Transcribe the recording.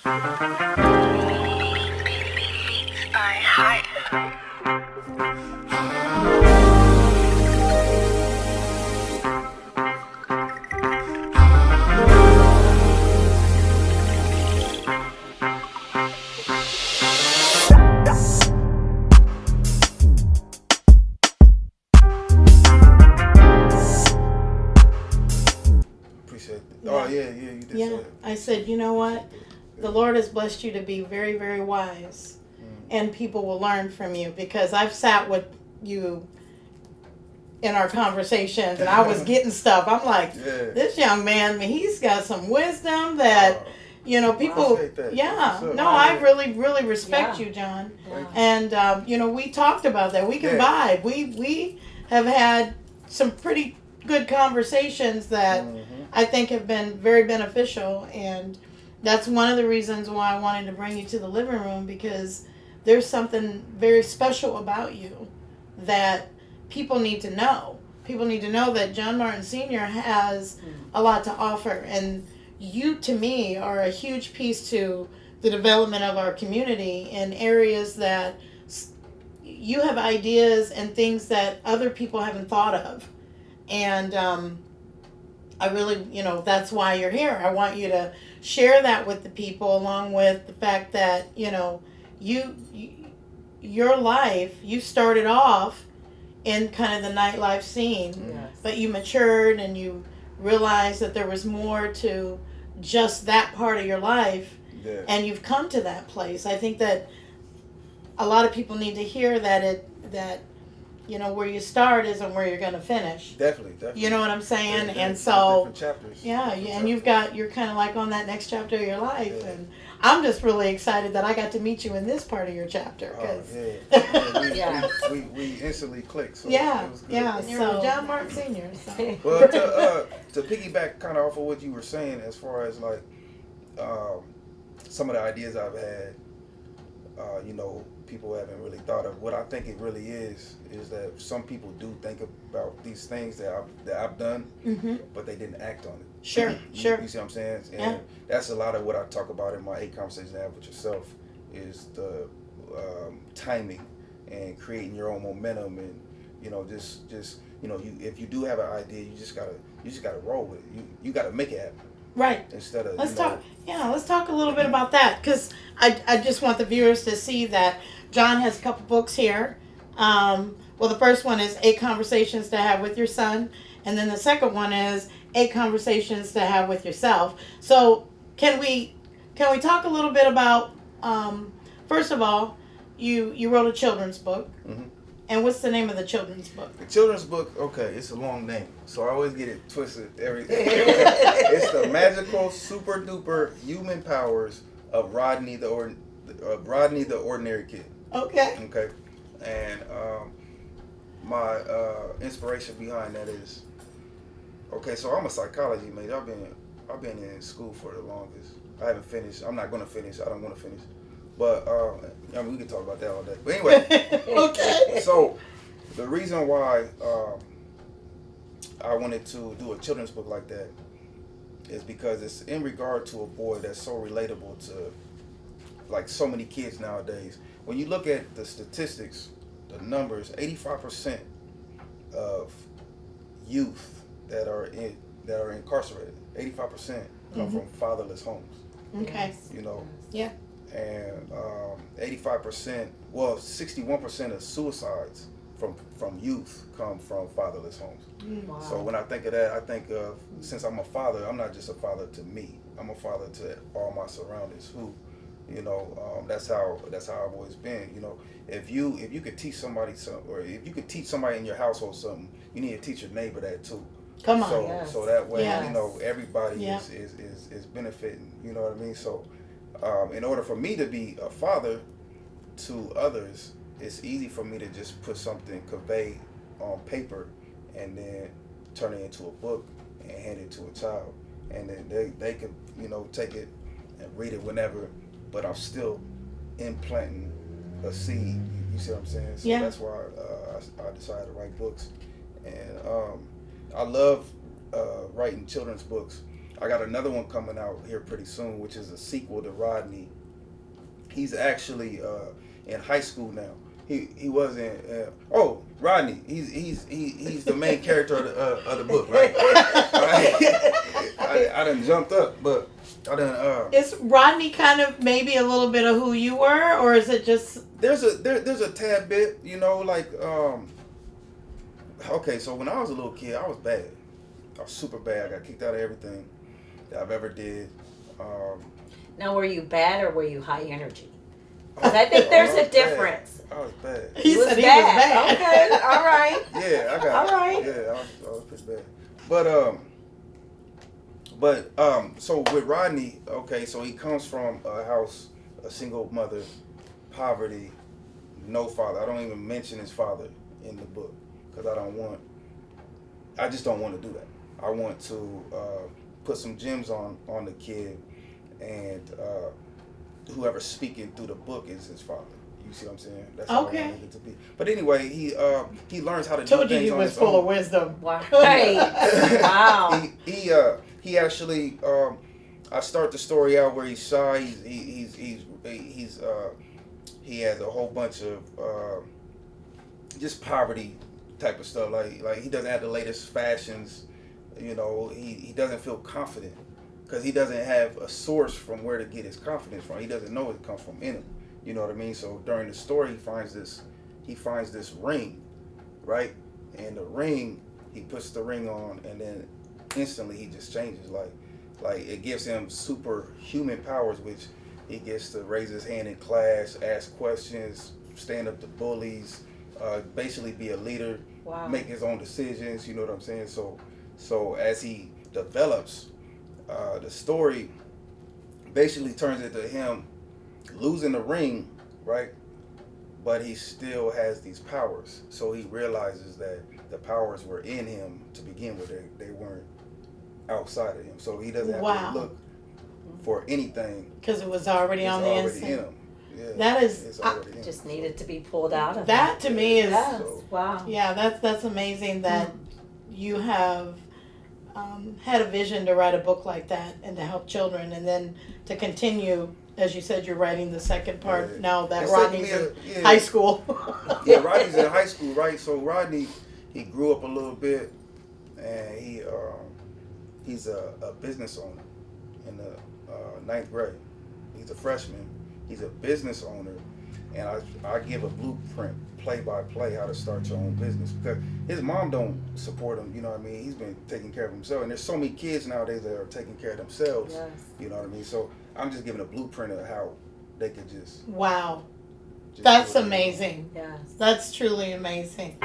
Appreciate it. Oh yeah, you did. Yeah, I said, you know what? The Lord has blessed you to be very, very wise, and people will learn from you because I've sat with you in our conversations and I was getting stuff. I'm like, this young man, he's got some wisdom that, people. Yeah, no, I really, really respect you, John. And we talked about that. We can vibe. We have had some pretty good conversations that I think have been very beneficial, and that's one of the reasons why I wanted to bring you to the living room, because there's something very special about you that people need to know. People need to know that John Martin Sr. has a lot to offer, and you, to me, are a huge piece to the development of our community in areas that you have ideas and things that other people haven't thought of. And I really, that's why you're here. I want you to share that with the people, along with the fact that, your life, you started off in kind of the nightlife scene, but you matured and you realized that there was more to just that part of your life, and you've come to that place. I think that a lot of people need to hear that where you start isn't where you're going to finish. Definitely. You know what I'm saying? And so, different chapters. Yeah, and you're kind of like on that next chapter of your life, and I'm just really excited that I got to meet you in this part of your chapter. We instantly clicked. So yeah, it was good. yeah. So John Martin Sr. So. Well, to piggyback kind of off of what you were saying, as far as like some of the ideas I've had, people haven't really thought of. What I think it really is that some people do think about these things that I've done, but they didn't act on it. Sure. You see what I'm saying? And that's a lot of what I talk about in my 8 Conversations I Have with Yourself, is the timing and creating your own momentum, and if you do have an idea, you just gotta roll with it. You gotta make it happen. Right. Instead of let's talk a little bit about that, because I just want the viewers to see that John has a couple books here. Well, the first one is 8 Conversations to Have with Your Son, and then the second one is 8 Conversations to Have with Yourself. So can we talk a little bit about, first of all, you wrote a children's book. And what's the name of the children's book? The children's book, okay, it's a long name, so I always get it twisted. It's the Magical Super Duper Human Powers of Rodney the Ordinary Kid. Okay. Okay, and my inspiration behind that is, okay, so I'm a psychology major. I've been in school for the longest. I haven't finished. I'm not going to finish. I don't want to finish. But we can talk about that all day. But anyway, okay. So the reason why I wanted to do a children's book like that is because it's in regard to a boy that's so relatable to like so many kids nowadays. When you look at the statistics, the numbers, 85% of youth that are incarcerated, 85% come from fatherless homes. Okay. Yeah. And 85%, 61% of suicides from youth come from fatherless homes. Wow. So when I think of that, I think of, since I'm a father, I'm not just a father to me. I'm a father to all my surroundings. Who, that's how I've always been. If you could teach somebody something, or if you could teach somebody in your household something, you need to teach your neighbor that too. Come on. So that way, everybody is benefiting. You know what I mean? So. In order for me to be a father to others, it's easy for me to just put something, convey on paper, and then turn it into a book and hand it to a child. And then they could, take it and read it whenever, but I'm still implanting a seed. You see what I'm saying? So that's why I decided to write books. And I love writing children's books. I got another one coming out here pretty soon, which is a sequel to Rodney. He's actually in high school now. He was in Rodney. He's the main character of the book, right? I done jumped up, but I done. Is Rodney kind of maybe a little bit of who you were, or is it just? There's a tad bit, like okay. So when I was a little kid, I was bad. I was super bad. I got kicked out of everything that I've ever did. Now, were you bad or were you high energy? Because I think there's a difference. I was bad. He said he was bad. Okay, all right. Yeah, I got. All right. Yeah, I was pretty bad. But so with Rodney, okay, so he comes from a house, a single mother, poverty, no father. I don't even mention his father in the book because I just don't want to do that. I want to put some gems on the kid, and whoever's speaking through the book is his father. You see what I'm saying? That's how I want it to be. But anyway, he learns how to do things on his own. Told you he was full of wisdom. Wow. Right. Wow. He actually I start the story out where he's shy. He has a whole bunch of just poverty type of stuff. Like he doesn't have the latest fashions. He doesn't feel confident because he doesn't have a source from where to get his confidence from. He doesn't know it comes from in him. You know what I mean? So during the story, he finds this ring, right? And the ring, he puts the ring on, and then instantly he just changes. Like it gives him superhuman powers, which he gets to raise his hand in class, ask questions, stand up to bullies, basically be a leader, wow. Make his own decisions. You know what I'm saying? So as he develops, the story basically turns into him losing the ring, right? But he still has these powers. So he realizes that the powers were in him to begin with. They weren't outside of him. So he doesn't have to look for anything. Because it was already on the inside. In him. Yeah, that is just needed to be pulled out of that. To me is wow. Yeah, that's amazing that you have had a vision to write a book like that and to help children, and then to continue. As you said, you're writing the second part now that Rodney's in high school. Yeah, Rodney's in high school, right? So Rodney, he grew up a little bit, and he's a business owner in the ninth grade. He's a freshman. He's a business owner, and I give a blueprint, play by play, how to start your own business, because his mom don't support him. You know what I mean? He's been taking care of himself, and there's so many kids nowadays that are taking care of themselves. Yes. You know what I mean? So I'm just giving a blueprint of how they could just. Wow. That's amazing. Yes. That's truly amazing.